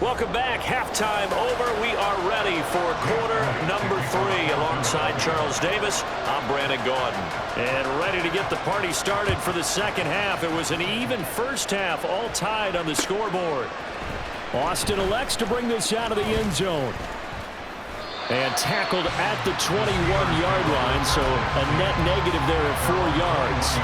Welcome back. Halftime over. We are ready for quarter number 3. Alongside Charles Davis, I'm Brandon Gaudin. And ready to get the party started for the second half. It was an even first half, all tied on the scoreboard. Austin elects to bring this out of the end zone. And tackled at the 21-yard line, so a net negative there of 4 yards.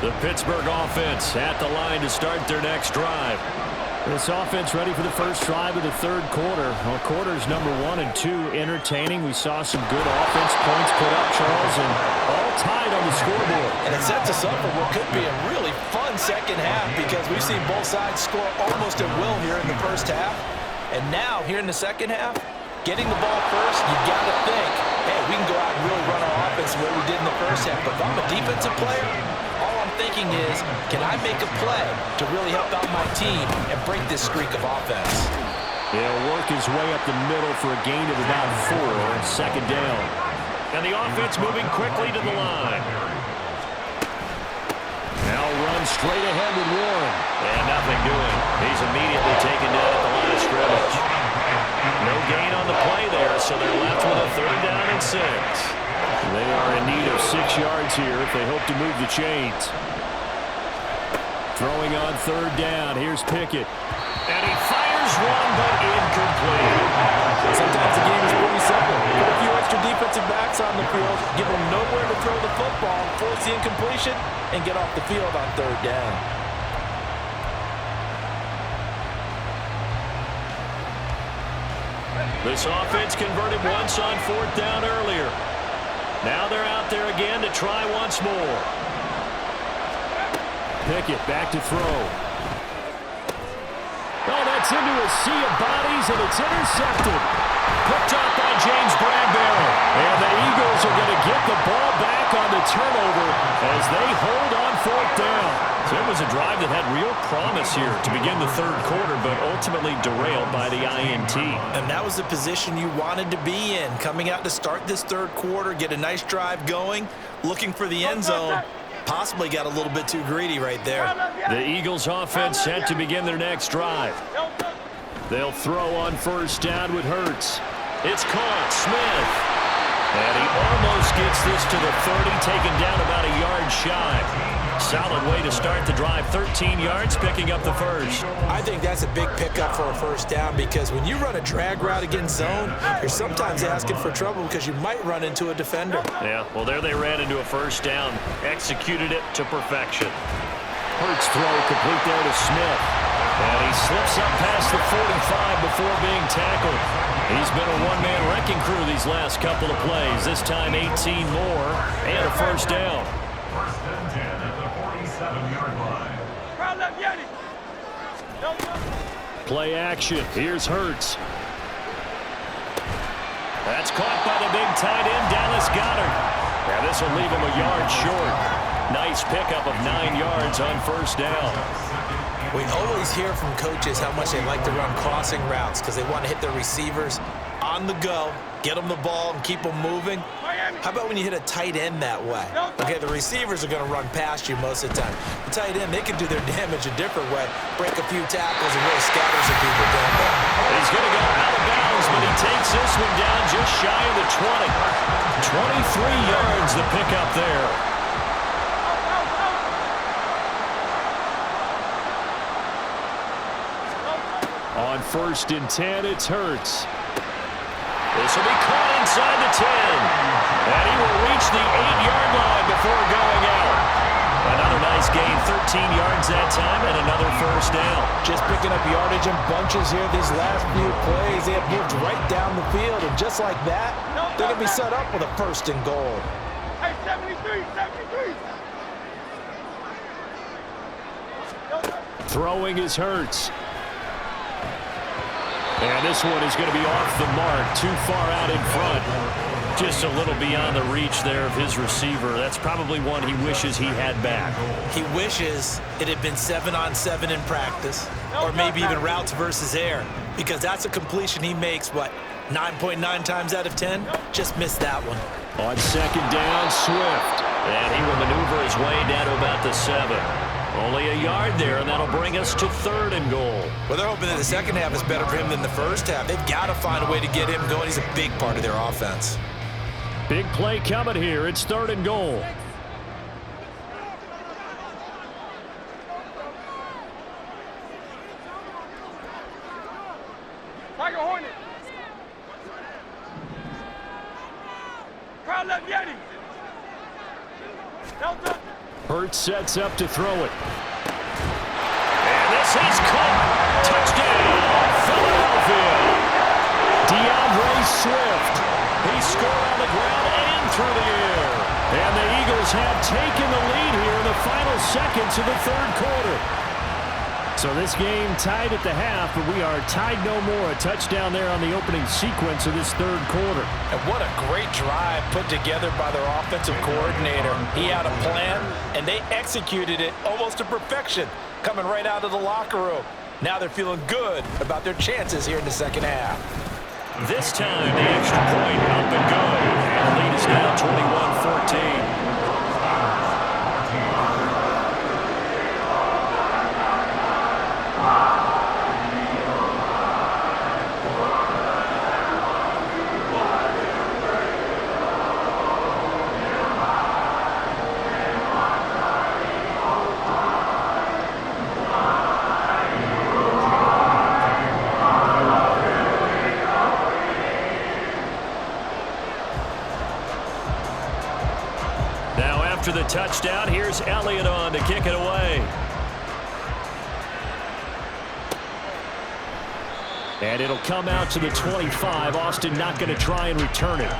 The Pittsburgh offense at the line to start their next drive. This offense ready for the first drive of the third quarter. Well, quarters number 1 and 2 entertaining. We saw some good offense points put up, Charles, and all tied on the scoreboard. And it sets us up for what could be a really fun second half because we've seen both sides score almost at will here in the first half. And now, here in the second half, getting the ball first, you got to think, hey, we can go out and really run our offense the way we did in the first half. But if I'm a defensive player, thinking is, can I make a play to really help out my team and break this streak of offense? He'll work his way up the middle for a gain of about 4, second down. And the offense moving quickly to the line. Now runs straight ahead with Warren. And nothing doing. He's immediately taken down at the line of scrimmage. No gain on the play there, so they're left with a 3rd down and 6. They are in need of 6 yards here if they hope to move the chains. Throwing on 3rd down. Here's Pickett. And he fires one, but incomplete. Sometimes the game is pretty simple. Put a few extra defensive backs on the field, give them nowhere to throw the football, force the incompletion, and get off the field on 3rd down. This offense converted once on 4th down earlier. Now they're out there again to try once more. Pickett back to throw. Oh, that's into a sea of bodies, and it's intercepted. Picked up by James Bradbury. And the Eagles are going to get the ball back on the turnover as they hold on 4th down. So it was a drive that had real promise here to begin the third quarter, but ultimately derailed by the INT. And that was the position you wanted to be in. Coming out to start this third quarter, get a nice drive going, looking for the end zone. Possibly got a little bit too greedy right there. The Eagles offense set to begin their next drive. They'll throw on 1st down with Hurts. It's caught. Smith. And he almost gets this to the 30, taken down about a yard shy. Solid way to start the drive. 13 yards, picking up the first. I think that's a big pickup for a 1st down because when you run a drag route against zone, you're sometimes asking for trouble because you might run into a defender. Yeah, well, there they ran into a 1st down. Executed it to perfection. Hurts throw complete there to Smith. And he slips up past the 45 before being tackled. He's been a one-man wrecking crew these last couple of plays. This time 18 more and a 1st down. Play action. Here's Hurts. That's caught by the big tight end, Dallas Goedert. Now this will leave him a yard short. Nice pickup of 9 yards on 1st down. We always hear from coaches how much they like to run crossing routes because they want to hit their receivers on the go, get them the ball, and keep them moving. How about when you hit a tight end that way? Okay, the receivers are going to run past you most of the time. The tight end, they can do their damage a different way, break a few tackles and really scatter some people down there. He's going to go out of bounds, but he takes this one down just shy of the 20. 23 yards the pickup there. On 1st and 10, it's Hurts. This will be caught inside the 10. And he will reach the 8-yard line before going out. Another nice gain, 13 yards that time, and another 1st down. Just picking up yardage in bunches here these last few plays. They have moved right down the field, and just like that, they're going to be set up with a 1st and goal. Hey, 73. Throwing is Hurts. And this one is going to be off the mark, too far out in front. Just a little beyond the reach there of his receiver. That's probably one he wishes he had back. He wishes it had been 7-on-7 in practice, or maybe even routes versus air, because that's a completion he makes, 9.9 times out of 10, just missed that one. On second down, Swift. And he will maneuver his way down to about the 7. Only a yard there, and that'll bring us to 3rd and goal. Well, they're hoping that the second half is better for him than the first half. They've got to find a way to get him going. He's a big part of their offense. Big play coming here. It's 3rd and goal. Tiger Hornet. Crowd left Yeti. Delta. Hurts sets up to throw it. And this is caught. Touchdown, Philadelphia. DeAndre Swift. He scored on the ground and through the air. And the Eagles have taken the lead here in the final seconds of the 3rd quarter. So this game tied at the half, but we are tied no more. A touchdown there on the opening sequence of this 3rd quarter. And what a great drive put together by their offensive coordinator. He had a plan, and they executed it almost to perfection, coming right out of the locker room. Now they're feeling good about their chances here in the second half. This time, the extra point up and good. And the lead is now 21-14. After the touchdown, here's Elliott on to kick it away. And it'll come out to the 25. Austin not going to try and return it.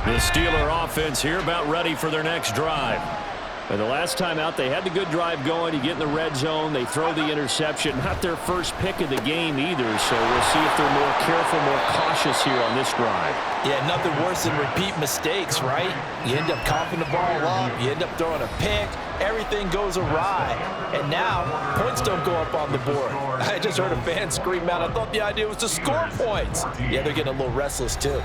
The Steeler offense here about ready for their next drive. And the last time out, they had the good drive going. You get in the red zone, they throw the interception. Not their first pick of the game either, so we'll see if they're more careful, more cautious here on this drive. Yeah, nothing worse than repeat mistakes, right? You end up coughing the ball up, you end up throwing a pick, everything goes awry. And now, points don't go up on the board. I just heard a fan scream out, I thought the idea was to score points. Yeah, they're getting a little restless too.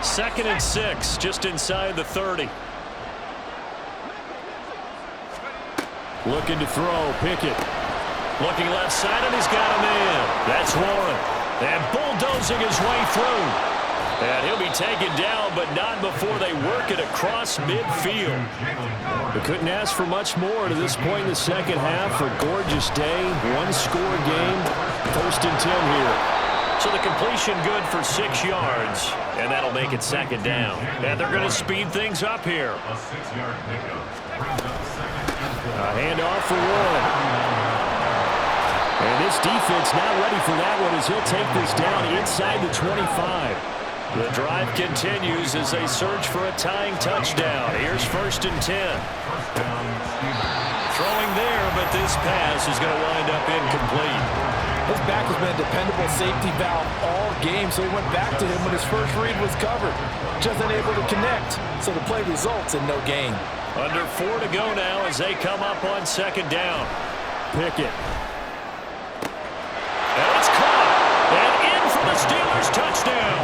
Second and 6, just inside the 30. Looking to throw, Pickett. Looking left side, and he's got a man. That's Warren. And bulldozing his way through. And he'll be taken down, but not before they work it across midfield. We couldn't ask for much more to this point in the second half. A gorgeous day, one-score game. 1st and 10 here. So the completion good for 6 yards, and that'll make it 2nd down. And they're going to speed things up here. A 6-yard pickup. A handoff for Warren. And this defense not ready for that one as he'll take this down inside the 25. The drive continues as they search for a tying touchdown. Here's 1st and 10. Throwing there, but this pass is going to wind up incomplete. His back has been a dependable safety valve all game, so he went back to him when his first read was covered. Just unable to connect, so the play results in no gain. Under 4 to go now as they come up on 2nd down. Pickett. And it's caught. And in for the Steelers touchdown.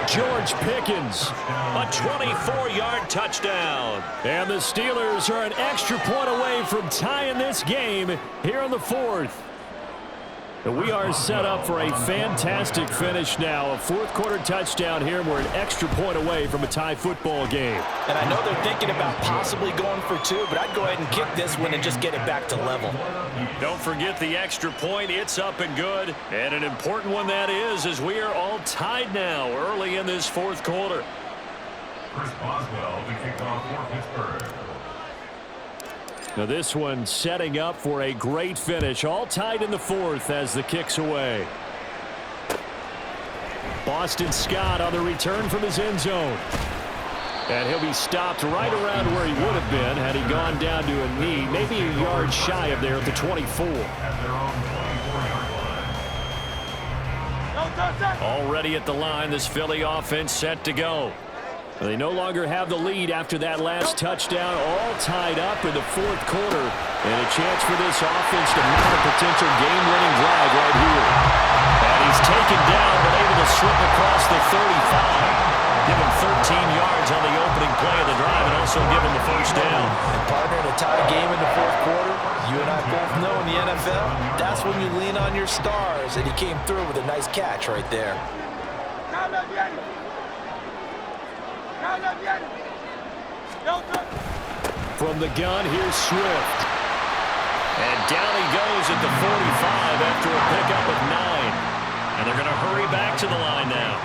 George Pickens, a 24-yard touchdown. And the Steelers are an extra point away from tying this game here in the 4th. We are set up for a fantastic finish now. A 4th quarter touchdown here. We're an extra point away from a tie football game. And I know they're thinking about possibly going for 2, but I'd go ahead and kick this one and just get it back to level. Don't forget the extra point. It's up and good. And an important one that is, as we are all tied now early in this 4th quarter. Chris Boswell, the kickoff for Pittsburgh. Now this one setting up for a great finish. All tied in the 4th as the kick's away. Boston Scott on the return from his end zone. And he'll be stopped right around where he would have been had he gone down to a knee. Maybe a yard shy of there at the 24. At their own 24-yard line. Already at the line, this Philly offense set to go. They no longer have the lead after that last touchdown, all tied up in the fourth quarter, and a chance for this offense to mount a potential game-winning drive right here. And he's taken down, but able to slip across the 35. Give him 13 yards on the opening play of the drive and also give him the first down. And partner, in a tie game in the fourth quarter, you and I both know in the NFL, that's when you lean on your stars, and he came through with a nice catch right there. From the gun, here's Swift. And down he goes at the 45 after a pickup of 9. And they're going to hurry back to the line now.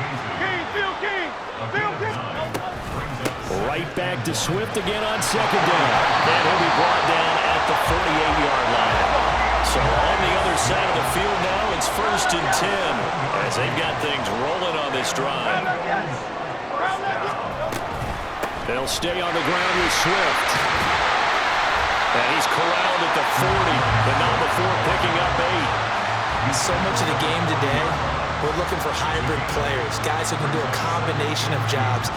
Right back to Swift again on second down. And he'll be brought down at the 48-yard line. So on the other side of the field now, it's 1st and 10 as they've got things rolling on this drive. They'll stay on the ground with Swift. And he's corralled at the 40, but not before picking up 8. So much of the game today, we're looking for hybrid players, guys who can do a combination of jobs.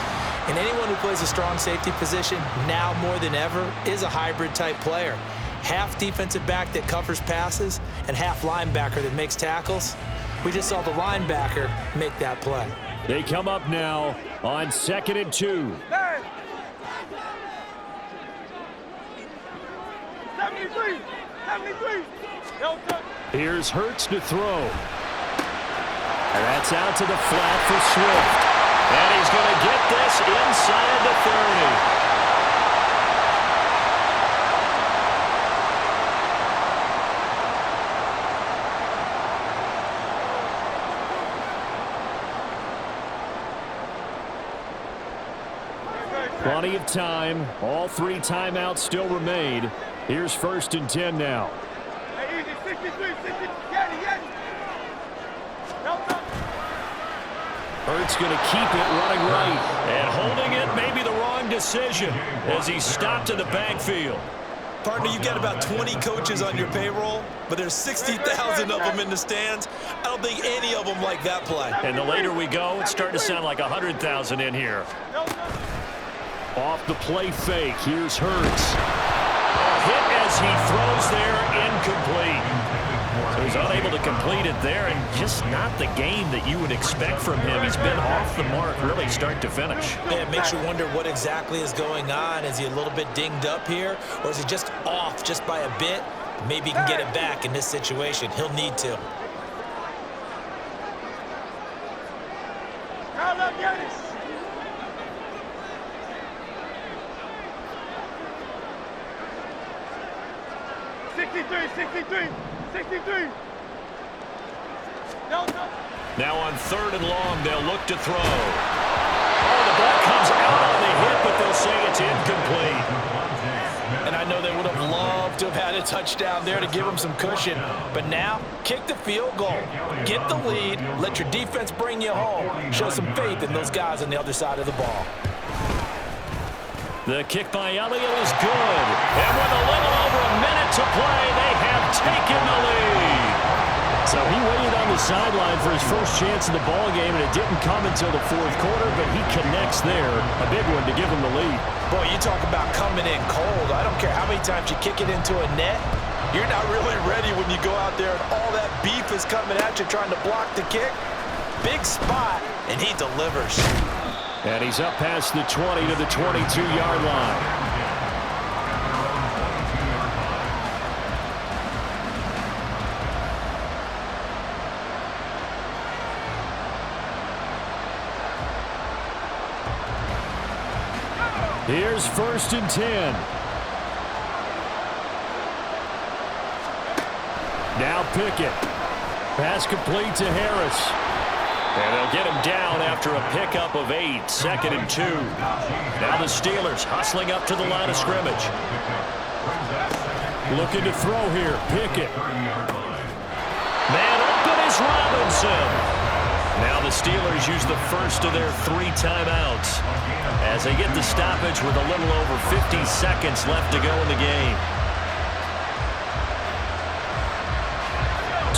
And anyone who plays a strong safety position, now more than ever, is a hybrid-type player. Half defensive back that covers passes and half linebacker that makes tackles. We just saw the linebacker make that play. They come up now on 2nd and 2. 73. Here's Hurts to throw. And that's out to the flat for Swift. And he's going to get this inside the 30. Plenty of time. All 3 timeouts still remain. Here's 1st and 10 now. Hey, easy, 63, 60. Hurts going to keep it running right. And holding it may be the wrong decision as he stopped in the backfield. Partner, you got about 20 coaches on your payroll, but there's 60,000 of them in the stands. I don't think any of them like that play. And the later we go, it's starting to sound like 100,000 in here. Off the play fake, here's Hurts. A hit as he throws there, incomplete. So he's unable to complete it there, and just not the game that you would expect from him. He's been off the mark, really start to finish. Yeah, it makes you wonder what exactly is going on. Is he a little bit dinged up here, or is he just off just by a bit? Maybe he can get it back in this situation. He'll need to. Now on 3rd and long, they'll look to throw. Oh, the ball comes out on the hit, but they'll say it's incomplete. And I know they would have loved to have had a touchdown there to give them some cushion. But now, kick the field goal. Get the lead. Let your defense bring you home. Show some faith in those guys on the other side of the ball. The kick by Elliott is good. And with a little over a minute to play, they have taken the lead. So he waited on the sideline for his first chance in the ball game, and it didn't come until the fourth quarter, but he connects there. A big one to give him the lead. Boy, you talk about coming in cold. I don't care how many times you kick it into a net. You're not really ready when you go out there and all that beef is coming at you trying to block the kick. Big spot, and he delivers. And he's up past the 20 to the 22-yard line. Here's 1st and 10. Now Pickett. Pass complete to Harris. And they'll get him down after a pickup of 8. 2nd and 2. Now the Steelers hustling up to the line of scrimmage. Looking to throw here. Pickett. Man open is Robinson. Now the Steelers use the first of their 3 timeouts as they get the stoppage with a little over 50 seconds left to go in the game.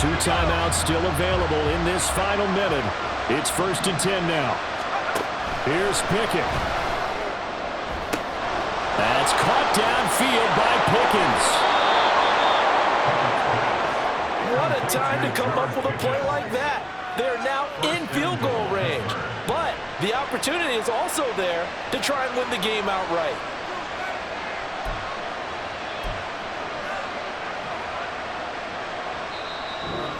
2 timeouts still available in this final minute. It's 1st and 10 now. Here's Pickett. That's caught downfield by Pickens. What a time to come up with a play like that. They're now in field goal range. But the opportunity is also there to try and win the game outright.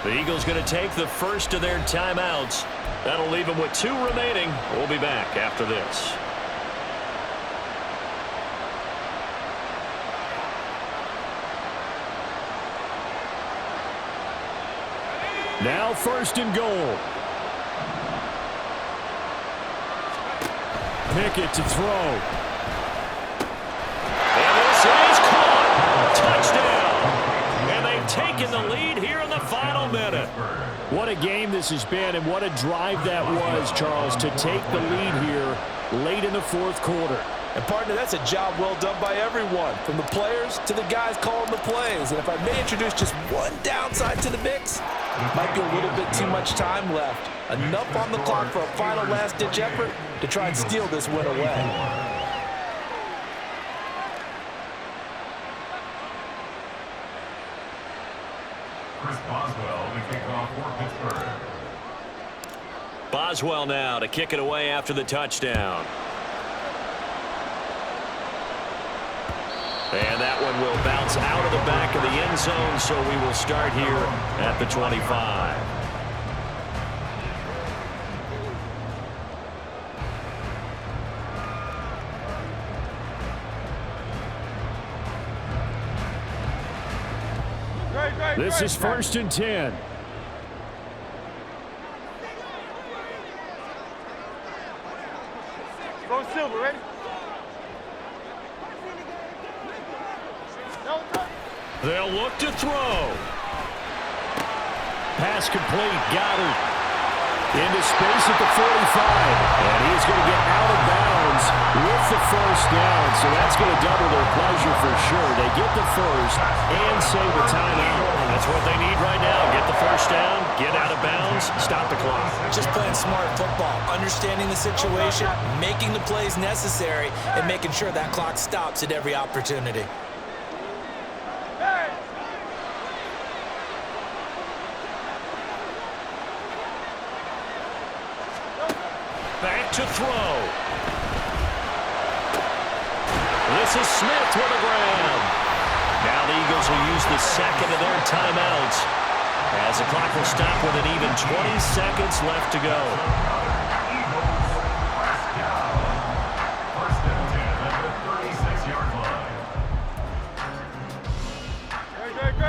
The Eagles going to take the first of their timeouts. That'll leave them with 2 remaining. We'll be back after this. Now 1st and goal. Pickett to throw. And this is caught. Touchdown. And they've taken the lead here in the final minute. What a game this has been, and what a drive that was, Charles, to take the lead here late in the 4th quarter. And, partner, that's a job well done by everyone, from the players to the guys calling the plays. And if I may introduce just one downside to the mix, might be a little bit too much time left. Enough on the clock for a final last-ditch effort to try and steal this win away. Boswell now to kick it away after the touchdown. And that one will bounce out of the back of the end zone, so we will start here at the 25. This is 1st and 10. Go Silver, ready? They'll look to throw. Pass complete. Goddard into space at the 45. And he's going to get out of bounds with the 1st down. So that's going to double their pleasure for sure. They get the 1st and save a timeout. That's what they need right now. Get the 1st down, get out of bounds, stop the clock. Just playing smart football, understanding the situation, making the plays necessary, and making sure that clock stops at every opportunity. Back to throw. This is Smith with a grab. Now the Eagles will use the 2nd of their timeouts as the clock will stop with an even 20 seconds left to go.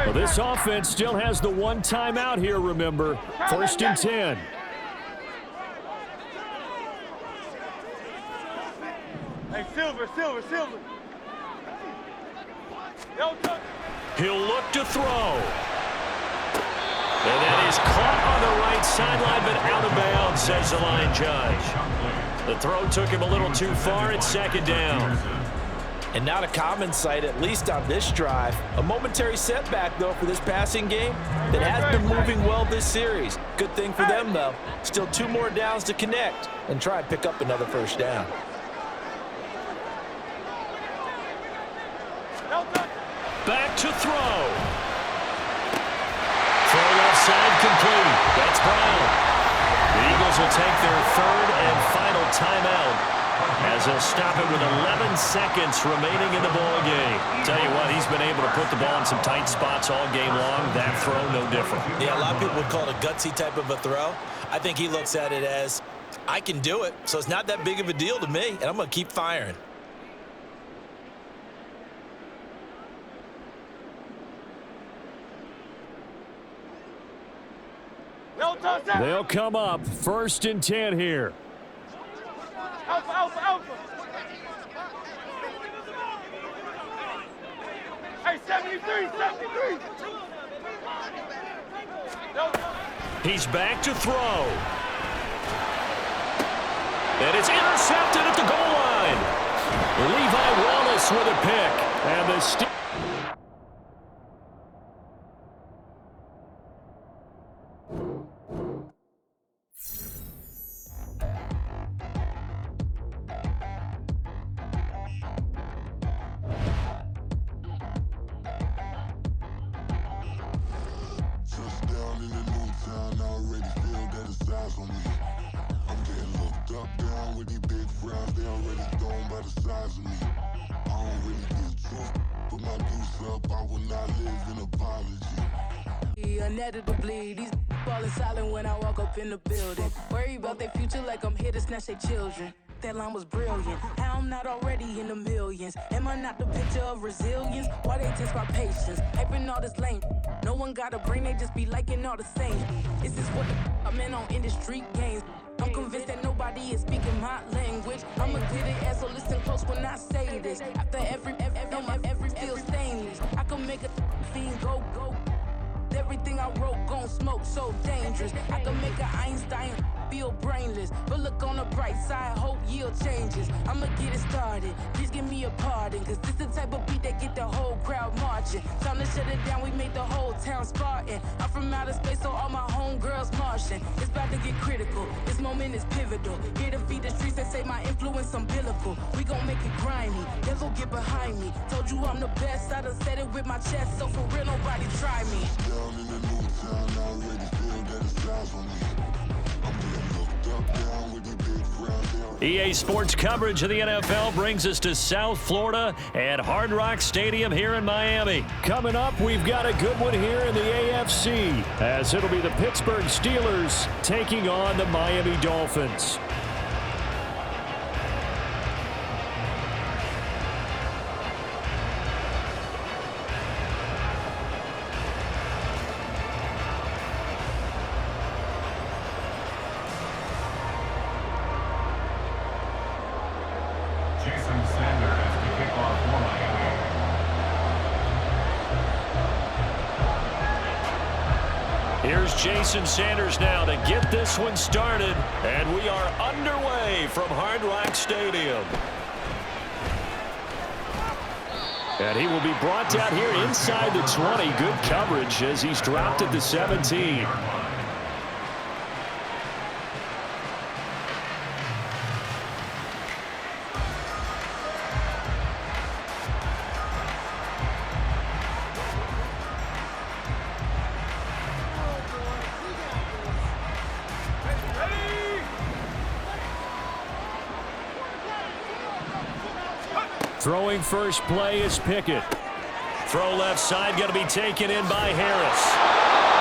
Well, this offense still has the 1 timeout here, remember. 1st and 10. Hey, Silver. He'll look to throw. And that is caught on the right sideline, but out of bounds, says the line judge. The throw took him a little too far. It's 2nd down. And not a common sight, at least on this drive. A momentary setback, though, for this passing game that has been moving well this series. Good thing for them, though. Still 2 more downs to connect and try and pick up another 1st down. Back to throw. Throw left side complete. That's Brown. The Eagles will take their 3rd and final timeout as they'll stop it with 11 seconds remaining in the ball game. Tell you what, he's been able to put the ball in some tight spots all game long. That throw, no different. Yeah, a lot of people would call it a gutsy type of a throw. I think he looks at it as, I can do it, so it's not that big of a deal to me, and I'm going to keep firing. They'll come up 1st and 10 here. Alpha. Hey, 73. He's back to throw. And it's intercepted at the goal line. Levi Wallace with a pick. And the that it's eyes on me. I'm getting looked up, down with these big frowns. They already thrown by the size of me. I don't really get truth, put my deuce up. I will not live in apology. Inevitably, these falling silent when I walk up in the building. Worry about their future like I'm here to snatch their children. That line was brilliant. How I'm not already in the millions. Am I not the picture of resilience? Why they test my patience? Hyping all this lame. No one got a brain, they just be liking all the same. Is this what I'm in on industry games? I'm convinced that nobody is speaking my language. I'm a good ass, so listen close when I say this. After every feel stainless. I can make a fiend go. Everything I wrote gon' smoke, so dangerous. I can make an Einstein feel brainless. But look on the bright side, hope yield changes. I'ma get it started, please give me a pardon. Cause this the type of beat that get the whole crowd marching. Time to shut it down, we made the whole town Spartan. I'm from outer space, so all my homegirls Martian. It's about to get critical, this moment is pivotal. Here to feed the streets that say my influence umbilical. We gon' make it grimy, never get behind me. Told you I'm the best, I done said it with my chest. So for real, nobody try me. Down in the new town, I already feel that it's eyes on me. I'm getting looked up, down with these big frowns. EA Sports coverage of the NFL brings us to South Florida at Hard Rock Stadium here in Miami. Coming up, we've got a good one here in the AFC, as it'll be the Pittsburgh Steelers taking on the Miami Dolphins. Jason Sanders to kick off for Miami. Here's Jason Sanders now to get this one started, and we are underway from Hard Rock Stadium. And he will be brought down here inside the 20. Good coverage as he's dropped at the 17. Throwing first play is Pickett. Throw left side, going to be taken in by Harris.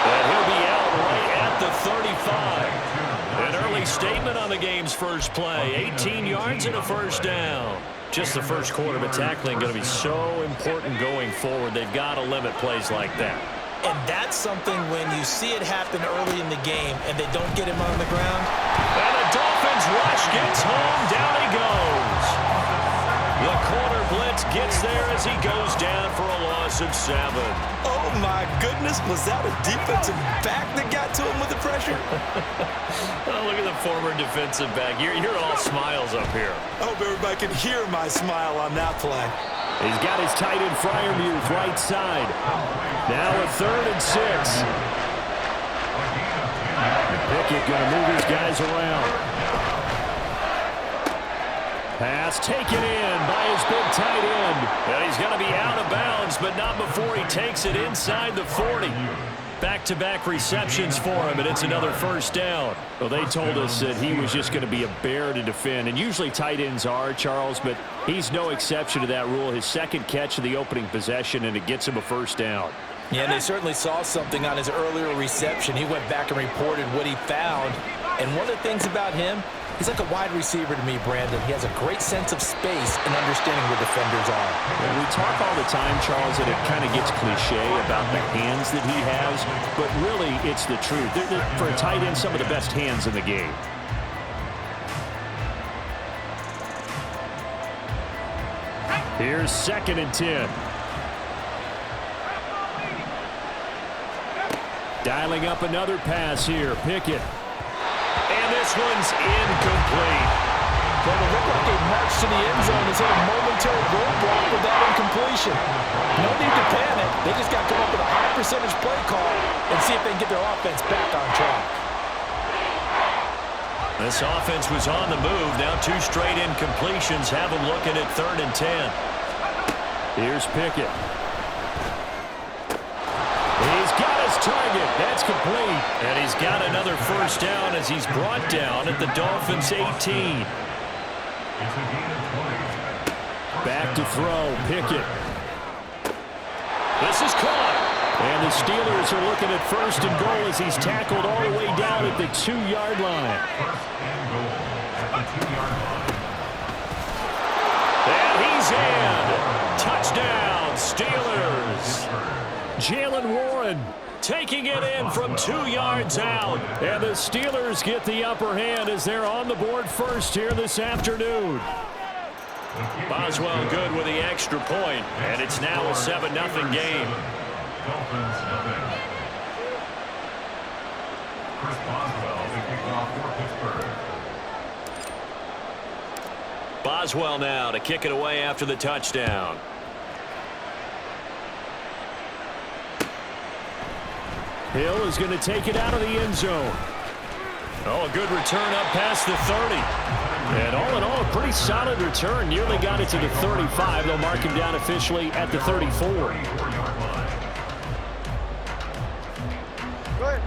And he'll be out right at the 35. An early statement on the game's first play. 18 yards and a first down. Just the first quarter, but tackling going to be so important going forward. They've got to limit plays like that. And that's something when you see it happen early in the game and they don't get him on the ground. And the Dolphins rush gets home. Down he goes. The corner blitz gets there as he goes down for a loss of 7. Oh, my goodness. Was that a defensive back that got to him with the pressure? Oh, look at the former defensive back. You're all smiles up here. I hope everybody can hear my smile on that play. He's got his tight end Freiermuth right side. Now a 3rd and 6. Pickett going to move his guys around. Pass taken in by his big tight end. And he's going to be out of bounds, but not before he takes it inside the 40. Back-to-back receptions for him, and it's another first down. Well, they told us that he was just going to be a bear to defend, and usually tight ends are, Charles, but he's no exception to that rule. His second catch of the opening possession, and it gets him a first down. Yeah, they certainly saw something on his earlier reception. He went back and reported what he found. And one of the things about him, he's like a wide receiver to me, Brandon. He has a great sense of space and understanding where defenders are. And we talk all the time, Charles, that it kind of gets cliche about the hands that he has, but really it's the truth. They're, for a tight end, some of the best hands in the game. Here's 2nd and 10. Dialing up another pass here, Pickett. And this one's incomplete. Well, it looked like a march to the end zone. It's hit a momentary roadblock with that incompletion. No need to panic. They just got to come up with a high percentage play call and see if they can get their offense back on track. This offense was on the move. Now 2 straight incompletions have them looking at 3rd and 10. Here's Pickett. He's got his target. That's That's complete. And he's got another first down as he's brought down at the Dolphins' 18. Back to throw. Pickett. This is caught. And the Steelers are looking at first and goal as he's tackled all the way down at the 2-yard line. First and goal at the 2-yard line. And he's in. Touchdown, Steelers. Jalen Warren taking it in from 2 yards out. And the Steelers get the upper hand as they're on the board first here this afternoon. Boswell good with the extra point, and it's now a 7-0 game. Dolphins nothing. Chris Boswell, the kickoff for Pittsburgh. Boswell now to kick it away after the touchdown. Hill is going to take it out of the end zone. Oh, a good return up past the 30. And all in all, a pretty solid return. Nearly got it to the 35. They'll mark him down officially at the 34.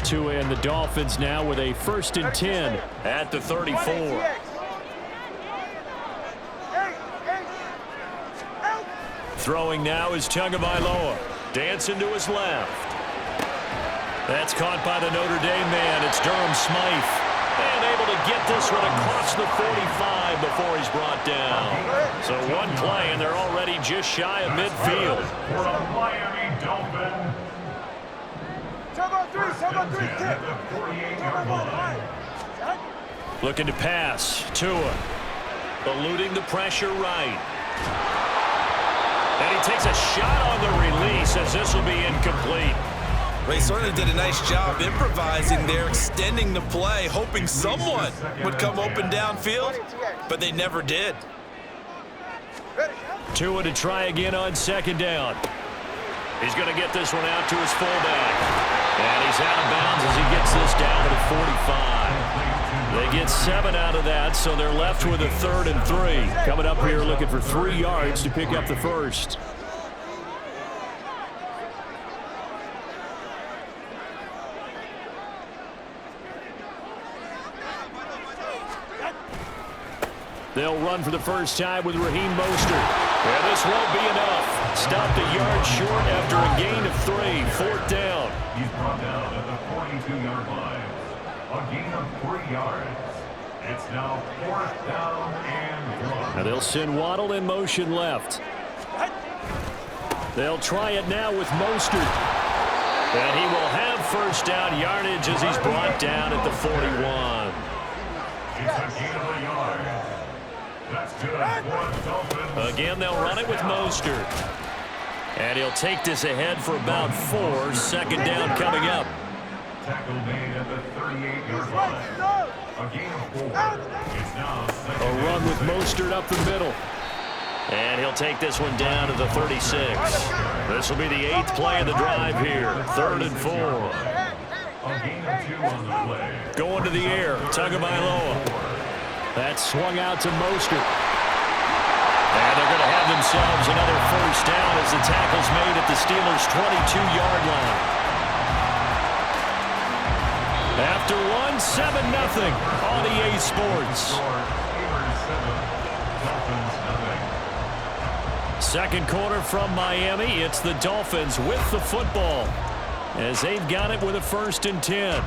Tua and the Dolphins now with a 1st and 10 at the 34. Throwing now is Tagovailoa. Dancing to his left. That's caught by the Notre Dame man. It's Durham Smythe. And able to get this one across the 45 before he's brought down. So one play, and they're already just shy of midfield. For the Miami Dolphins. Looking to pass. Tua. Eluding the pressure right. And he takes a shot on the release as this will be incomplete. They certainly did a nice job improvising there, extending the play, hoping someone would come open downfield, but they never did. Tua to try again on 2nd down. He's going to get this one out to his fullback. And he's out of bounds as he gets this down to the 45. They get 7 out of that, so they're left with a 3rd and 3. Coming up here looking for 3 yards to pick up the first. They'll run for the first time with Raheem Mostert. And this won't be enough. Stopped a yard short after a gain of 3. 4th down. He's brought down at the 42-yard line. A gain of 3 yards. It's now 4th down and 1. Now they'll send Waddle in motion left. They'll try it now with Mostert. And he will have first down yardage as he's brought down at the 41. It's a gain of a yard. That's good for the Dolphins. Again, they'll run it with Mostert. And he'll take this ahead for about 4. 2nd down coming up. Tackle made at the 38-yard line. A gain of 4. It's now 2nd. A run with Mostert up the middle. And he'll take this one down to the 36. This will be the 8th play of the drive here. 3rd and 4. A gain of 2 on the play. Going to the air. Tagovailoa. That's swung out to Mostert. And they're going to have themselves another first down as the tackle's made at the Steelers' 22-yard line. After one, 7-0 on EA Sports. 2nd quarter from Miami. It's the Dolphins with the football as they've got it with a 1st and 10.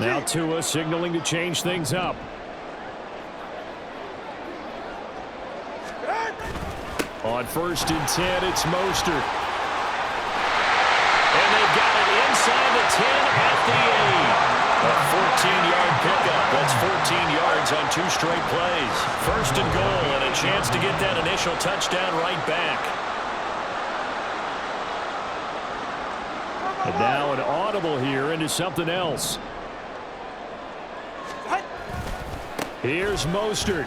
Now Tua signaling to change things up. On 1st and 10, it's Mostert. And they've got it inside the 10 at the 8. A 14-yard pickup. That's 14 yards on 2 straight plays. 1st and goal and a chance to get that initial touchdown right back. And now an audible here into something else. Here's Mostert.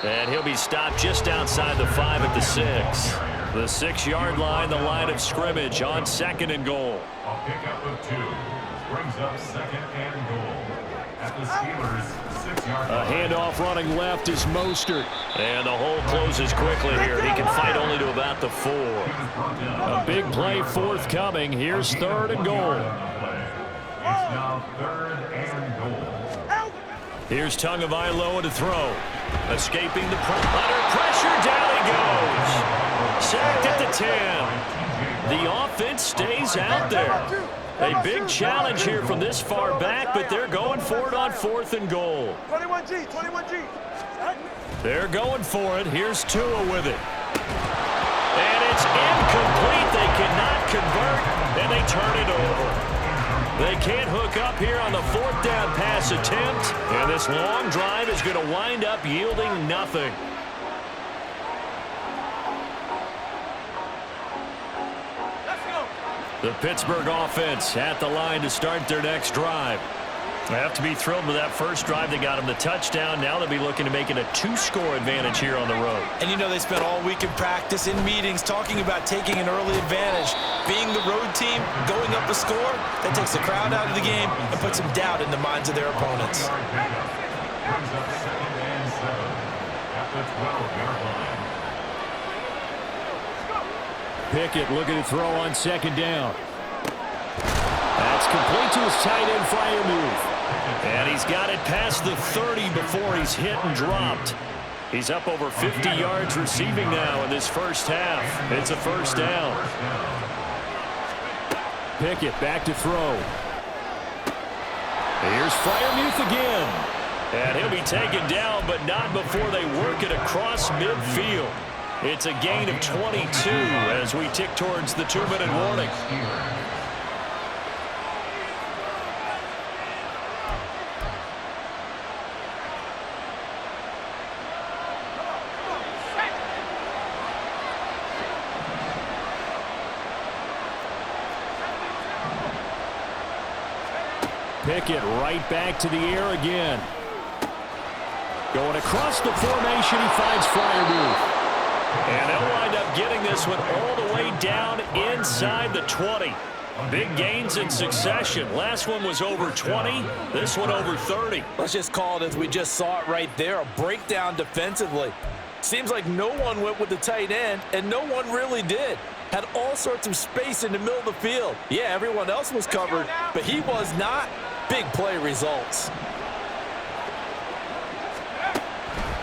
And he'll be stopped just outside the 5 at the 6. The 6-yard line, the line of scrimmage on 2nd and goal. A pickup of 2. brings up 2nd and goal at the Steelers' 6-yard A line. handoff running left is Mostert. And the hole closes quickly here. He can fight only to about the 4. A big play forthcoming. Here's 3rd and goal. It's now 3rd and goal. Here's Tagovailoa to throw. Escaping the under pressure. Down he goes. Sacked at the 10. The offense stays out there. A big challenge here from this far back, but they're going for it on 4th and goal. 21G, 21G. They're going for it. Here's Tua with it. And it's incomplete. They cannot convert, and they turn it over. They can't hook up here on the 4th down pass attempt, and this long drive is going to wind up yielding nothing. The Pittsburgh offense at the line to start their next drive. They have to be thrilled with that first drive. They got them the touchdown. Now they'll be looking to make it a 2-score advantage here on the road. And you know they spent all week in practice, in meetings, talking about taking an early advantage. Being the road team, going up a score, that takes the crowd out of the game and puts some doubt in the minds of their opponents. Brings up 2nd and 7 at the 12-yard line. Pickett looking to throw on 2nd down. That's complete to his tight end Freiermuth. And he's got it past the 30 before he's hit and dropped. He's up over 50 yards receiving now in this first half. It's a 1st down. Pickett back to throw. Here's Freiermuth again. And he'll be taken down, but not before they work it across midfield. It's a gain of 22 as we tick towards the 2-minute warning. Pickett right back to the air again. Going across the formation, he finds Freiermuth. And they'll wind up getting this one all the way down inside the 20. Big gains in succession. Last one was over 20. This one over 30. Let's just call it as we just saw it right there, a breakdown defensively. Seems like no one went with the tight end, and no one really did. Had all sorts of space in the middle of the field. Yeah, everyone else was covered, but he was not. Big play results.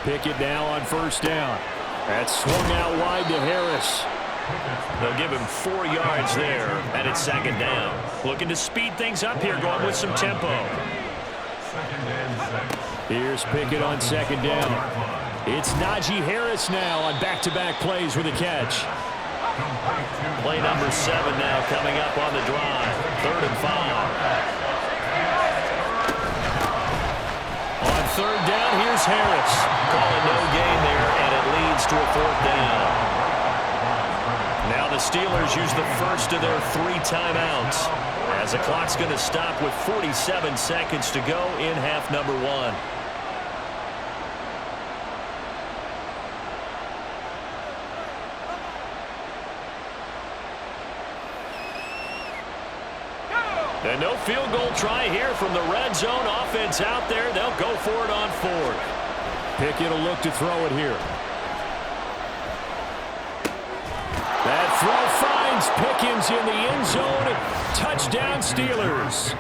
Pickett now on 1st down. That's swung out wide to Harris. They'll give him 4 yards there, and it's 2nd down. Looking to speed things up here, going with some tempo. 2nd and 6. Here's Pickett on 2nd down. It's Najee Harris now on back-to-back plays with a catch. Play number 7 now coming up on the drive. 3rd and 5. On 3rd down, here's Harris. Calling no gain there, and it leads to a 4th down. Now the Steelers use the first of their 3 timeouts, as the clock's going to stop with 47 seconds to go in half number 1. And no field goal try here from the red zone. Offense out there. They'll go for it on 4th. Pickett will look to throw it here. That throw finds Pickens in the end zone. Touchdown Steelers.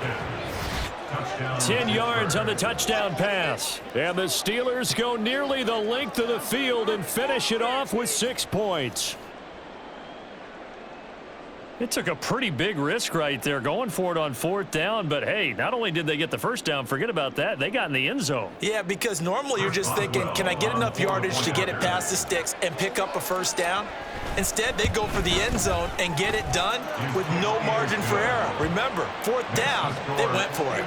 10 yards on the touchdown pass. And the Steelers go nearly the length of the field and finish it off with 6 points. It took a pretty big risk right there going for it on 4th down, but hey, not only did they get the first down, forget about that, they got in the end zone. Yeah, because normally you're just thinking, can I get enough yardage to get it past the sticks and pick up a first down? Instead, they go for the end zone and get it done with no margin for error. Remember, 4th down, they went for it.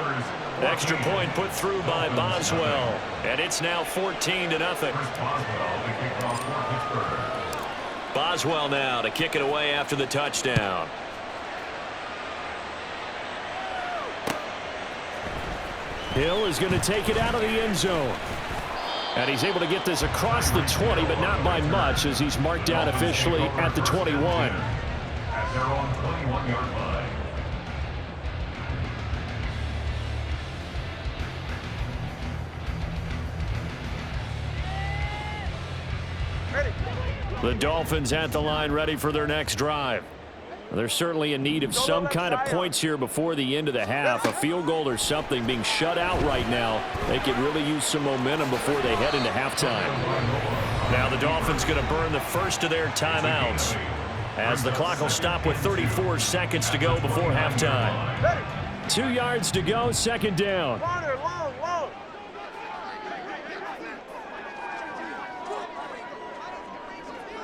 Extra point put through by Boswell, and it's now 14-0. Boswell now to kick it away after the touchdown. Hill is going to take it out of the end zone. And he's able to get this across the 20, but not by much, as he's marked down officially at the 21. At their own 21-yard line. The Dolphins at the line ready for their next drive. They're certainly in need of some kind of points here before the end of the half. A field goal or something, being shut out right now. They could really use some momentum before they head into halftime. Now the Dolphins going to burn the first of their timeouts as the clock will stop with 34 seconds to go before halftime. 2 yards to go, second down. Long.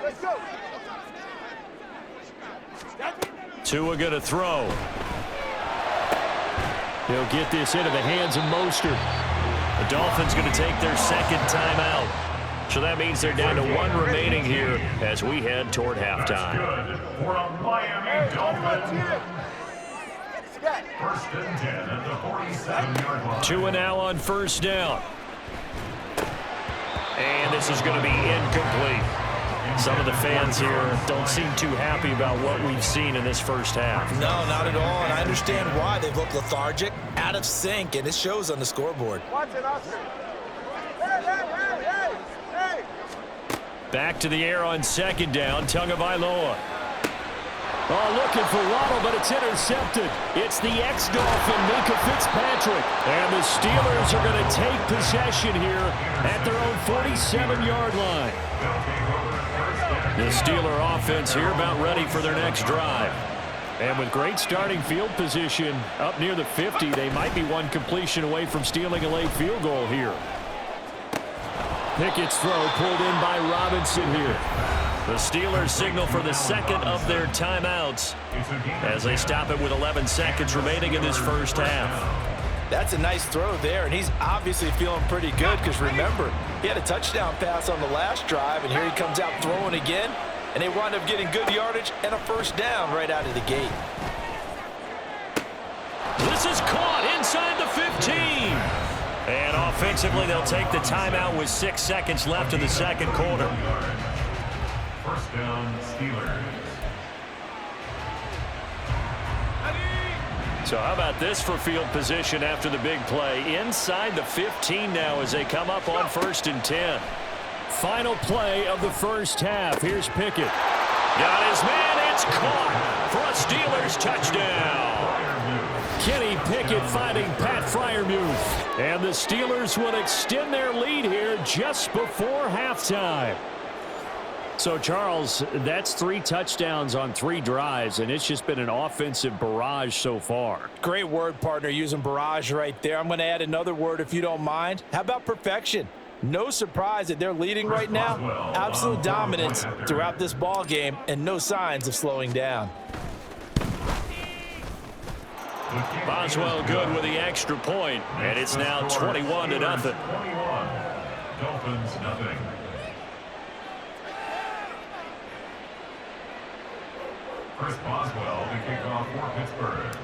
Let's go. Tua going to throw. He'll get this into the hands of Mostert. The Dolphins going to take their second timeout. So that means they're down to 1 remaining here as we head toward halftime. Good for a Miami Dolphin. First and 10 at the 47-yard line. Tua now on first down. And this is going to be incomplete. Some of the fans here don't seem too happy about what we've seen in this first half. No, not at all, and I understand why. They've looked lethargic, out of sync, and it shows on the scoreboard. Watch it, Oscar. Hey. Back to the air on second down, Tagovailoa. Oh, looking for Waddle, but it's intercepted. It's the ex-Dolphin, Minka Fitzpatrick. And the Steelers are going to take possession here at their own 47-yard line. The Steeler offense here about ready for their next drive. And with great starting field position up near the 50, they might be one completion away from stealing a late field goal here. Pickett's throw pulled in by Robinson here. The Steelers signal for the second of their timeouts as they stop it with 11 seconds remaining in this first half. That's a nice throw there, and he's obviously feeling pretty good because, remember, he had a touchdown pass on the last drive, and here he comes out throwing again, and they wind up getting good yardage and a first down right out of the gate. This is caught inside the 15. And offensively, they'll take the timeout with 6 seconds left in the second quarter. First down, Steelers. So how about this for field position after the big play? Inside the 15 now as they come up on 1st and 10. Final play of the first half. Here's Pickett. Got his man. It's caught for a Steelers touchdown. Kenny Pickett finding Pat Freiermuth. And the Steelers will extend their lead here just before halftime. So, Charles, that's 3 touchdowns on 3 drives, and it's just been an offensive barrage so far. Great word, partner, using barrage right there. I'm going to add another word if you don't mind. How about perfection? No surprise that they're leading right now. Absolute dominance throughout this ball game and no signs of slowing down. Boswell good with the extra point, and it's now 21-0. 21. Dolphins nothing. Chris Boswell to kick off for Pittsburgh.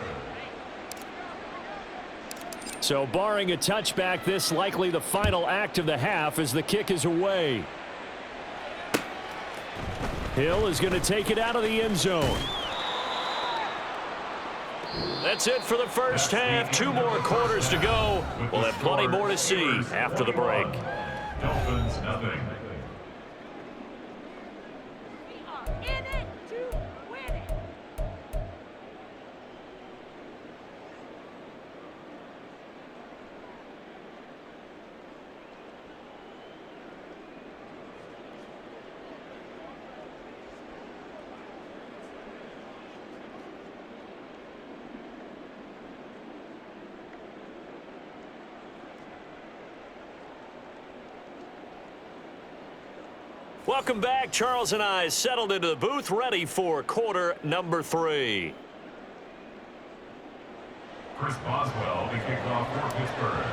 So barring a touchback, this likely the final act of the half as the kick is away. Hill is going to take it out of the end zone. That's it for the first half. 2 more quarters to go. We'll have plenty more to see after the break. Dolphins nothing. Welcome back. Charles and I settled into the booth ready for quarter number 3. Chris Boswell to kick off for Pittsburgh.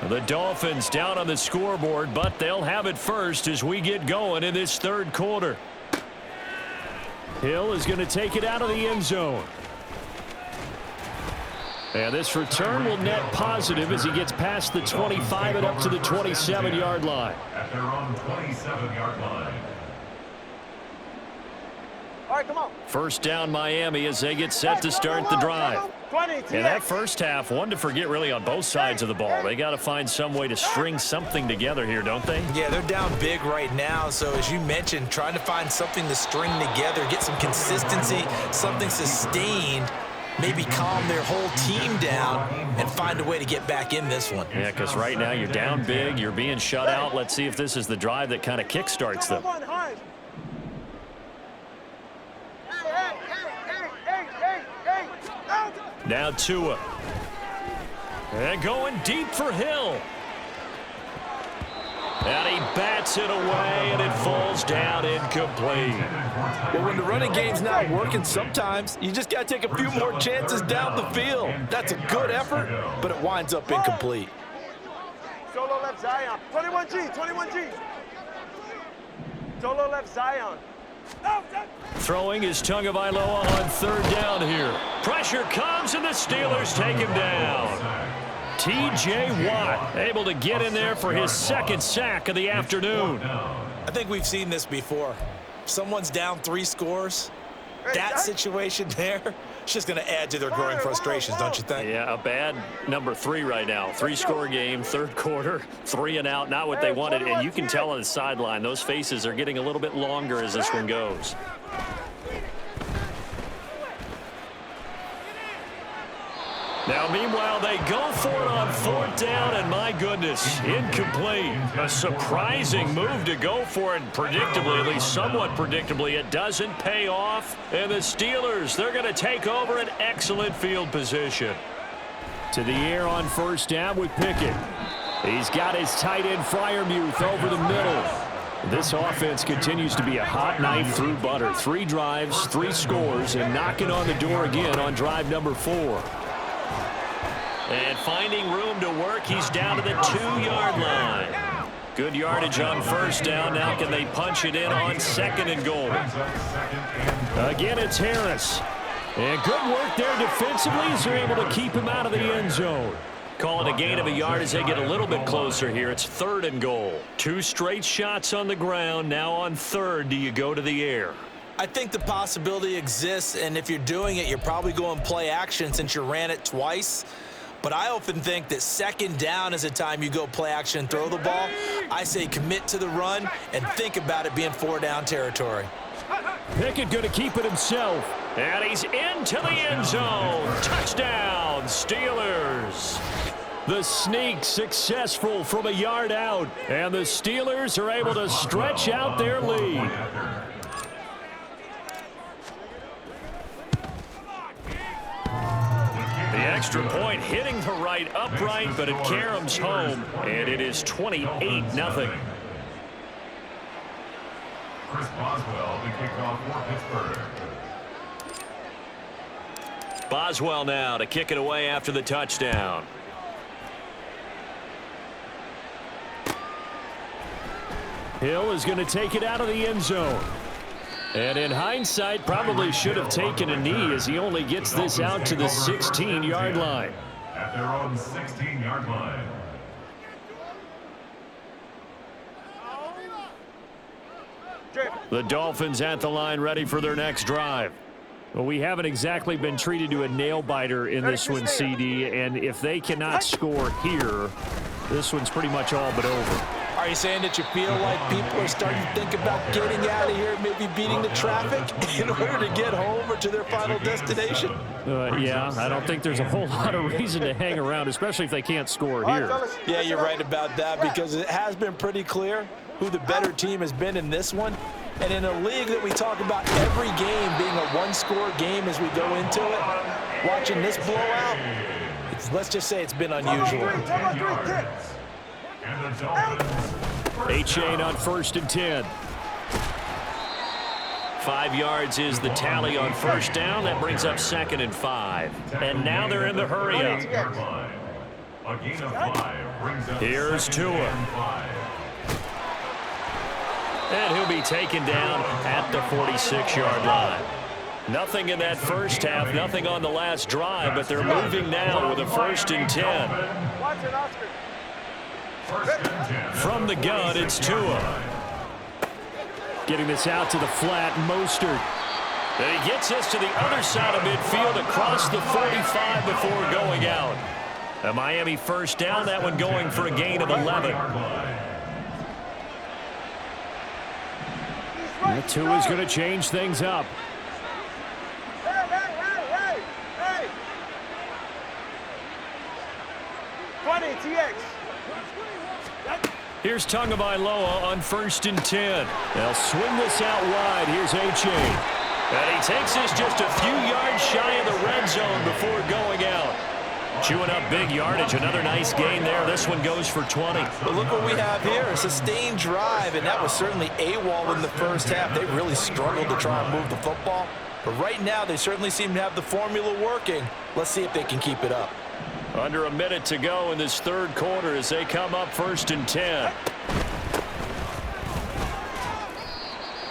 The Dolphins down on the scoreboard, but they'll have it first as we get going in this third quarter. Hill is going to take it out of the end zone. And this return will net positive as he gets past the 25 and up to the 27-yard line. At their own 27-yard line. All right, come on. First down Miami as they get set to start the drive. And that first half, one to forget really on both sides of the ball. They got to find some way to string something together here, don't they? Yeah, they're down big right now. So as you mentioned, trying to find something to string together, get some consistency, something sustained, maybe calm their whole team down and find a way to get back in this one. Yeah, because right now you're down big, you're being shut out. Let's see if this is the drive that kind of kickstarts them. Now Tua. And going deep for Hill. And he bats it away, and it falls down incomplete. Well, when the running game's not working, sometimes you just got to take a few more chances down the field. That's a good effort, but it winds up incomplete. Solo left Zion. 21G, 21G. Solo left Zion. Throwing is Tagovailoa on third down here. Pressure comes, and the Steelers take him down. T.J. Watt able to get in there for his second sack of the afternoon. I think we've seen this before. Someone's down 3 scores. That situation there, it's just going to add to their growing frustrations, don't you think? Yeah, a bad number 3 right now. 3-score game, third quarter, 3 and out, not what they wanted. And you can tell on the sideline, those faces are getting a little bit longer as this one goes. Now, meanwhile, they go for it on fourth down, and my goodness, incomplete. A surprising move to go for it, predictably, at least somewhat predictably. It doesn't pay off, and the Steelers, they're going to take over an excellent field position. To the air on first down with Pickett. He's got his tight end Freiermuth over the middle. This offense continues to be a hot knife through butter. 3 drives, 3 scores, and knocking on the door again on drive number 4. And finding room to work, he's down to the 2-yard line. Good yardage on first down. Now can they punch it in on second and goal? Again, it's Harris. And good work there defensively as they're able to keep him out of the end zone. Call it a gain of a yard as they get a little bit closer here. It's third and goal. 2 straight shots on the ground. Now on third, do you go to the air? I think the possibility exists, and if you're doing it, you're probably going play action since you ran it twice. But I often think that second down is a time you go play action and throw the ball. I say commit to the run and think about it being 4-down territory. Pickett going to keep it himself. And he's into the end zone. Touchdown, Steelers. The sneak successful from a yard out. And the Steelers are able to stretch out their lead. The extra point hitting the right upright, but it caroms home, and it is 28-0. Chris Boswell, the kickoff for Pittsburgh. Boswell now to kick it away after the touchdown. Hill is going to take it out of the end zone. And in hindsight, probably should have taken a knee as he only gets this out to the 16-yard line. At their own 16-yard line. The Dolphins at the line ready for their next drive. Well, we haven't exactly been treated to a nail-biter in this one, CD, and if they cannot score here, this one's pretty much all but over. Are you saying that you feel like people are starting to think about getting out of here, maybe beating the traffic in order to get home or to their final destination? Yeah, I don't think there's a whole lot of reason to hang around, especially if they can't score here. Yeah, you're right about that because it has been pretty clear who the better team has been in this one. And in a league that we talk about every game being a one-score game as we go into it, watching this blowout, let's just say it's been unusual. A-Chain on first and 10. 5 yards is the tally on first down. That brings up second and 5. And now they're in the hurry up. Here's Tua. And he'll be taken down at the 46-yard line. Nothing in that first half, nothing on the last drive, but they're moving now with a first and 10. From the gun, it's Tua. Getting this out to the flat, Mostert. And he gets us to the other side of midfield across the 45 before going out. A Miami first down, that one going for a gain of 11. That two is going to change things up. Hey. 20, TX. Here's Tagovailoa on 1st and 10. They'll swing this out wide. Here's A-Chain. And he takes us just a few yards shy of the red zone before going out. Chewing up big yardage. Another nice gain there. This one goes for 20. But look what we have here. A sustained drive, and that was certainly AWOL in the first half. They really struggled to try and move the football. But right now, they certainly seem to have the formula working. Let's see if they can keep it up. Under a minute to go in this third quarter as they come up 1st and 10.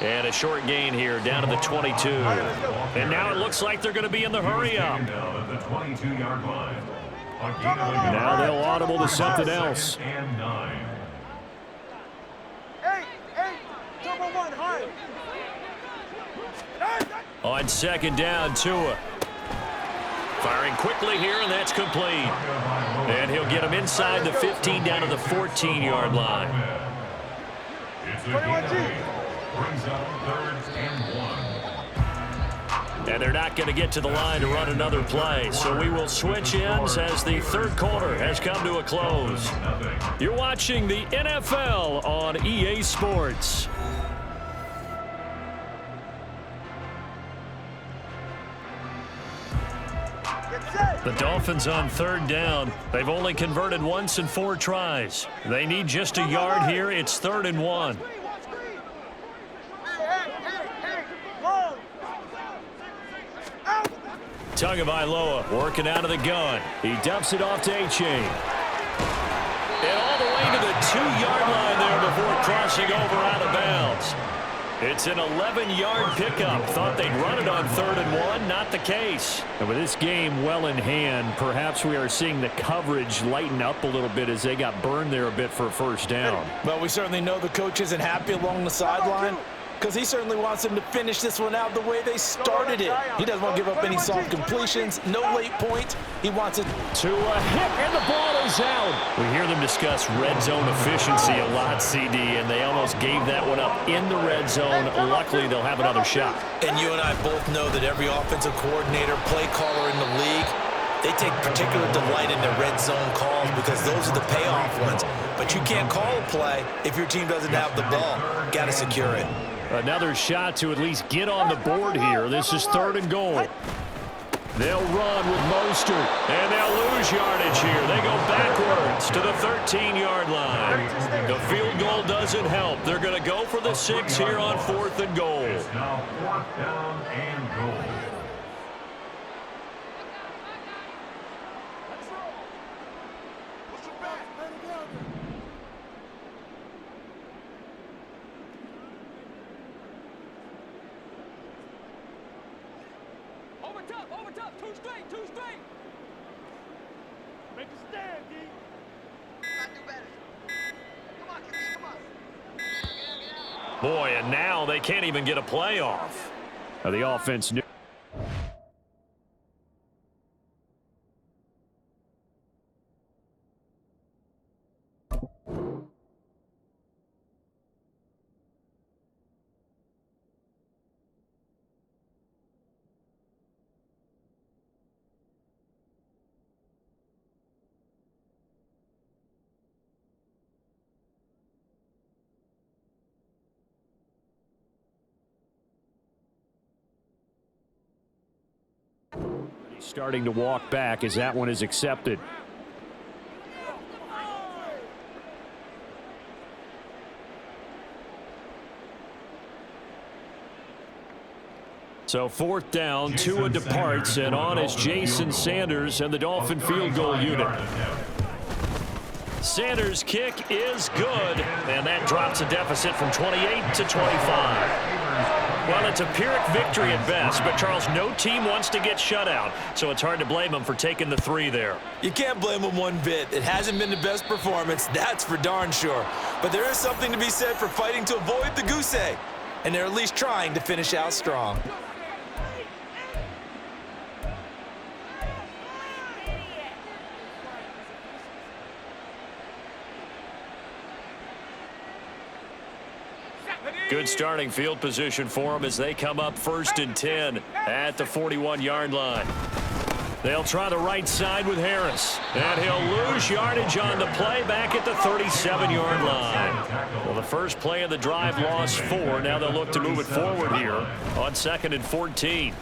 And a short gain here down to the 22. And now it looks like they're going to be in the hurry up. The 22-yard line. Now they'll audible to something else. And 9. Turbo 1, high. On 2nd down, Tua. Firing quickly here, and that's complete. And he'll get him inside the 15 down to the 14-yard line. It's a gain. Brings up 3rd and 1. And they're not going to get to the line to run another play. So we will switch ends as the third quarter has come to a close. You're watching the NFL on EA Sports. The Dolphins on 3rd down. They've only converted once in 4 tries. They need just a yard here. It's 3rd and 1. Tagovailoa working out of the gun. He dumps it off to A-Chain. And all the way to the 2-yard line there before crossing over out of bounds. It's an 11-yard pickup. Thought they'd run it on 3rd and 1. Not the case. And with this game well in hand, perhaps we are seeing the coverage lighten up a little bit as they got burned there a bit for a first down. Well, we certainly know the coach isn't happy along the sideline because he certainly wants them to finish this one out the way they started it. He doesn't want to give up any soft completions, no late points. He wants it to a hit, and the ball is out. We hear them discuss red zone efficiency a lot, CD, and they almost gave that one up in the red zone. Luckily, they'll have another shot. And you and I both know that every offensive coordinator, play caller in the league, they take particular delight in their red zone calls because those are the payoff ones. But you can't call a play if your team doesn't have the ball. Got to secure it. Another shot to at least get on the board here. This is 3rd and goal. They'll run with Mostert, and they'll lose yardage here. They go backwards to the 13-yard line. The field goal doesn't help. They're going to go for the 6 here on 4th and goal. It's now 4th down and goal. Over top, two straight. Make a stand, D. Not do better. Come on, come on. Boy, and now they can't even get a play off. The offense knew. Starting to walk back as that one is accepted. So 4th down, Tua departs, and on is Jason Sanders and the Dolphin field goal unit. Sanders' kick is good, and that drops a deficit from 28 to 25. Well, it's a Pyrrhic victory at best, but, Charles, no team wants to get shut out, so it's hard to blame them for taking the 3 there. You can't blame them one bit. It hasn't been the best performance, that's for darn sure. But there is something to be said for fighting to avoid the goose egg, and they're at least trying to finish out strong. Good starting field position for them as they come up 1st and 10 at the 41-yard line. They'll try the right side with Harris. And he'll lose yardage on the play back at the 37-yard line. Well, the first play of the drive lost 4. Now they'll look to move it forward here on 2nd and 14.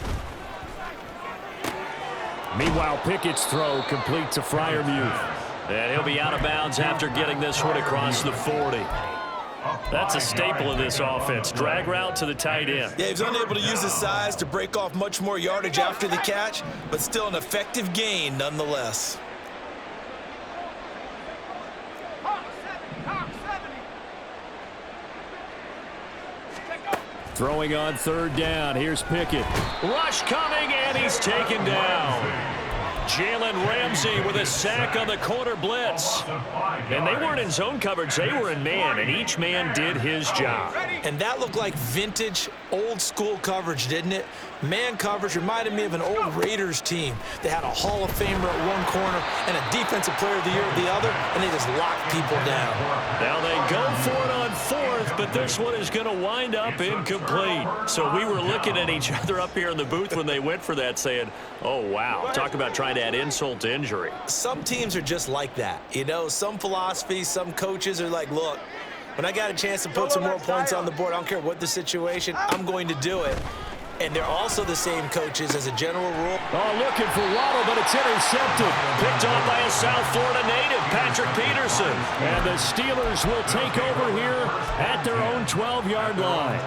Meanwhile, Pickett's throw complete to Freiermuth. And he'll be out of bounds after getting this one across the 40. That's a staple of this offense. Drag route to the tight end. Yeah, he's unable to use his size to break off much more yardage after the catch, but still an effective gain nonetheless. Throwing on 3rd down. Here's Pickett. Rush coming, and he's taken down. Jalen Ramsey with a sack on the corner blitz. And they weren't in zone coverage. They were in man, and each man did his job. And that looked like vintage, old-school coverage, didn't it? Man coverage reminded me of an old Raiders team. They had a Hall of Famer at one corner and a Defensive Player of the Year at the other, and they just locked people down. Now they go for it on 4th, but this one is going to wind up incomplete. So we were looking at each other up here in the booth when they went for that saying, oh, wow, talk about trying to add insult to injury. Some teams are just like that. You know, some philosophies, some coaches are like, look, when I got a chance to put some more points on the board, I don't care what the situation, I'm going to do it. And they're also the same coaches as a general rule. Oh, looking for Waddle, but it's intercepted. Picked off by a South Florida native, Patrick Peterson. And the Steelers will take over here at their own 12-yard line.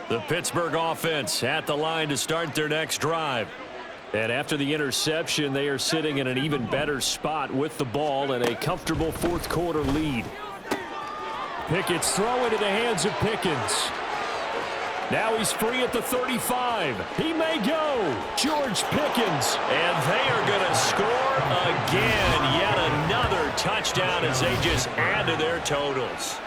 The Pittsburgh offense at the line to start their next drive. And after the interception, they are sitting in an even better spot with the ball and a comfortable 4th quarter lead. Pickett's throw into the hands of Pickens. Now he's free at the 35. He may go. George Pickens. And they are going to score again. Yet another touchdown as they just add to their totals.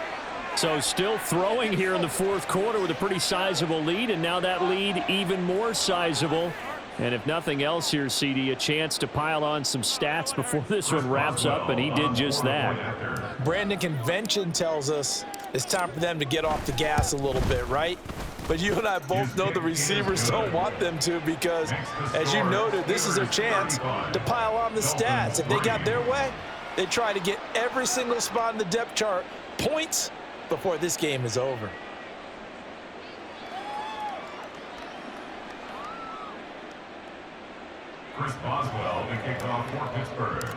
So still throwing here in the 4th quarter with a pretty sizable lead, and now that lead even more sizable. And if nothing else here, CD, a chance to pile on some stats before this one wraps up, and he did just that. Brandon, convention tells us it's time for them to get off the gas a little bit, right? But you and I both know the receivers don't want them to because, as you noted, this is their chance to pile on the stats. If they got their way, they try to get every single spot in the depth chart points before this game is over. Chris Boswell to kick off for Pittsburgh.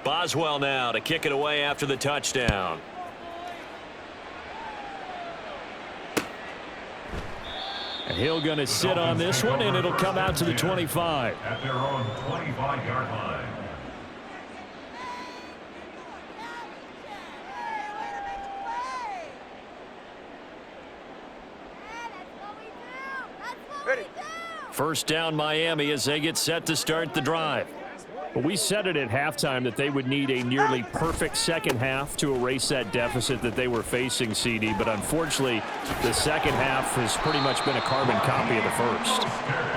Boswell now to kick it away after the touchdown. And he'll going to sit on this one, and it'll come out to the 25. At their own 25-yard line. First down Miami as they get set to start the drive. But we said it at halftime that they would need a nearly perfect second half to erase that deficit that they were facing, CD. But unfortunately, the second half has pretty much been a carbon copy of the first.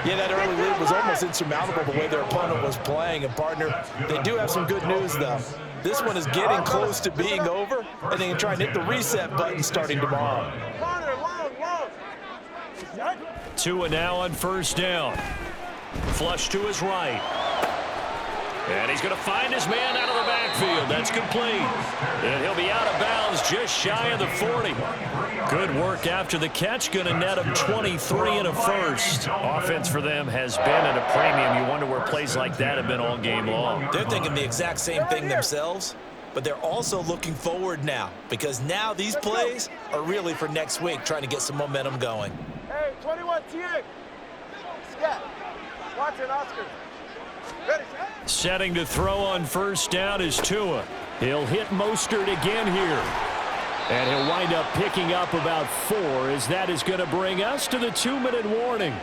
Yeah, that early lead was almost insurmountable the way their opponent was playing. And, partner, they do have some good news, though. This one is getting close to being over, and they can try and hit the reset button starting tomorrow. Tua now on first down. Flush to his right. And he's going to find his man out of the backfield. That's complete. And he'll be out of bounds just shy of the 40. Good work after the catch. Going to net him 23 and a first. Offense for them has been at a premium. You wonder where plays like that have been all game long. They're thinking the exact same thing themselves, but they're also looking forward now because now these plays are really for next week, trying to get some momentum going. Hey, 21, TA. Scat. Watson, Oscar. Ready, set. Setting to throw on first down is Tua. He'll hit Mostert again here. And he'll wind up picking up about 4 as that is going to bring us to the 2-minute warning.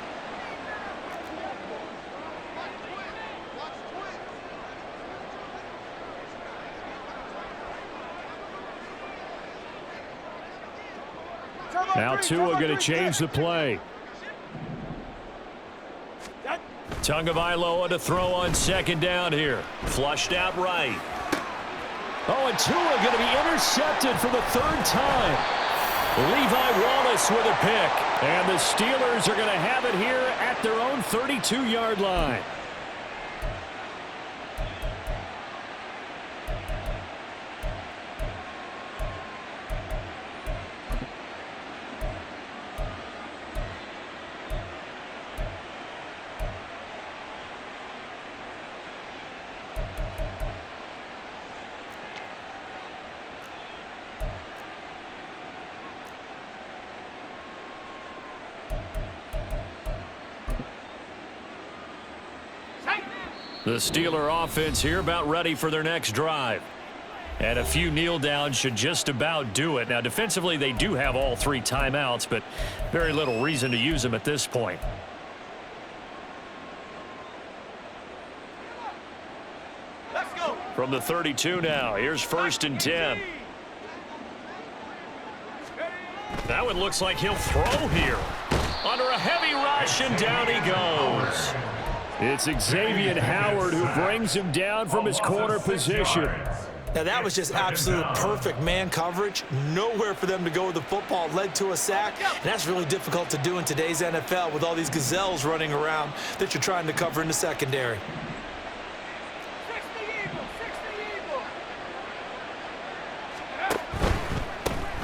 Now Tua going to change the play. Tagovailoa to throw on second down here. Flushed out right. Oh, and Tua going to be intercepted for the third time. Levi Wallace with a pick. And the Steelers are going to have it here at their own 32-yard line. The Steeler offense here about ready for their next drive. And a few kneel downs should just about do it. Now, defensively, they do have all 3 timeouts, but very little reason to use them at this point. Let's go. From the 32 now, here's 1st and 10. That one looks like he'll throw here. Under a heavy rush, and down he goes. It's Xavier Howard who brings him down from his corner position. Now that was just absolute perfect man coverage. Nowhere for them to go with the football. Led to a sack. And that's really difficult to do in today's NFL with all these gazelles running around that you're trying to cover in the secondary.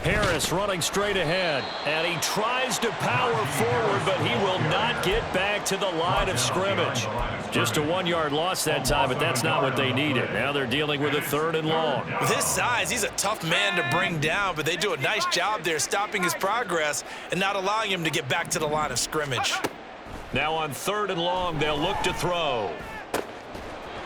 Harris running straight ahead, and he tries to power forward, but he will not get back to the line of scrimmage. Just a 1-yard loss that time, but that's not what they needed. Now they're dealing with a 3rd and long. With his size, he's a tough man to bring down, but they do a nice job there stopping his progress and not allowing him to get back to the line of scrimmage. Now on 3rd and long, they'll look to throw.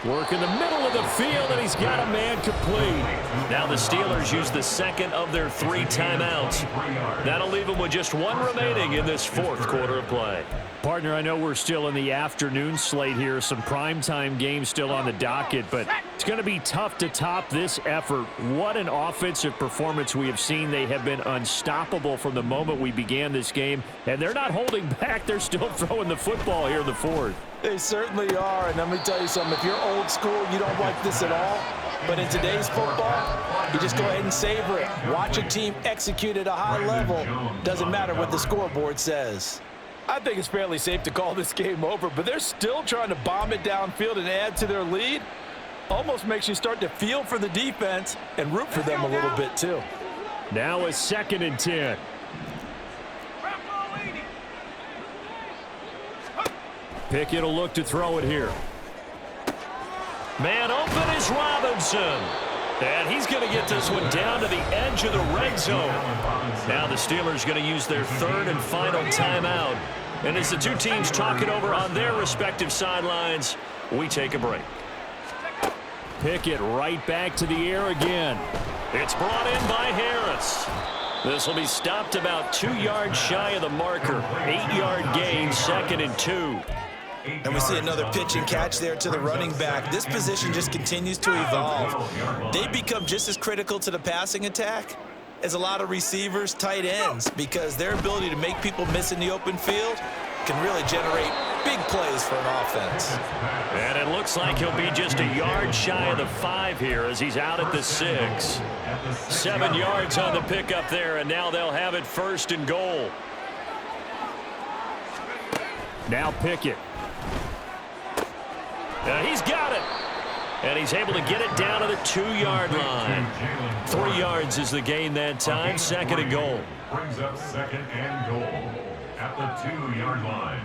Work in the middle of the field, and he's got a man complete. Now the Steelers use the 2nd of their 3 timeouts. That'll leave them with just 1 remaining in this 4th quarter of play. Partner, I know we're still in the afternoon slate here. Some primetime games still on the docket, but it's going to be tough to top this effort. What an offensive performance we have seen. They have been unstoppable from the moment we began this game, and they're not holding back. They're still throwing the football here in the 4th. They certainly are, and let me tell you something. If you're old school, you don't like this at all. But in today's football, you just go ahead and savor it. Watch a team execute at a high level. Doesn't matter what the scoreboard says. I think it's fairly safe to call this game over, but they're still trying to bomb it downfield and add to their lead. Almost makes you start to feel for the defense and root for them a little bit too. Now a 2nd and 10. Pickett will look to throw it here. Man open is Robinson. And he's going to get this one down to the edge of the red zone. Now the Steelers going to use their 3rd and final timeout. And as the 2 teams talk it over on their respective sidelines, we take a break. Pickett right back to the air again. It's brought in by Harris. This will be stopped about 2 yards shy of the marker. 8-yard gain, 2nd and 2. And we see another pitch and catch there to the running back. This position just continues to evolve. They become just as critical to the passing attack as a lot of receivers, tight ends, because their ability to make people miss in the open field can really generate big plays for an offense. And it looks like he'll be just a yard shy of the 5 here as he's out at the 6. 7 yards on the pickup there, and now they'll have it 1st and goal. Now Pickett. He's got it. And he's able to get it down to the 2-yard line. 3 yards is the gain that time. 2nd and goal. Brings up 2nd and goal at the 2-yard line.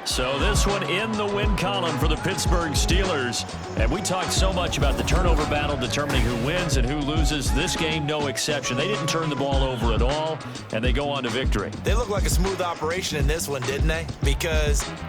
So this one in the win column for the Pittsburgh Steelers. And we talked so much about the turnover battle determining who wins and who loses. This game, no exception. They didn't turn the ball over at all, and they go on to victory. They look like a smooth operation in this one, didn't they? Because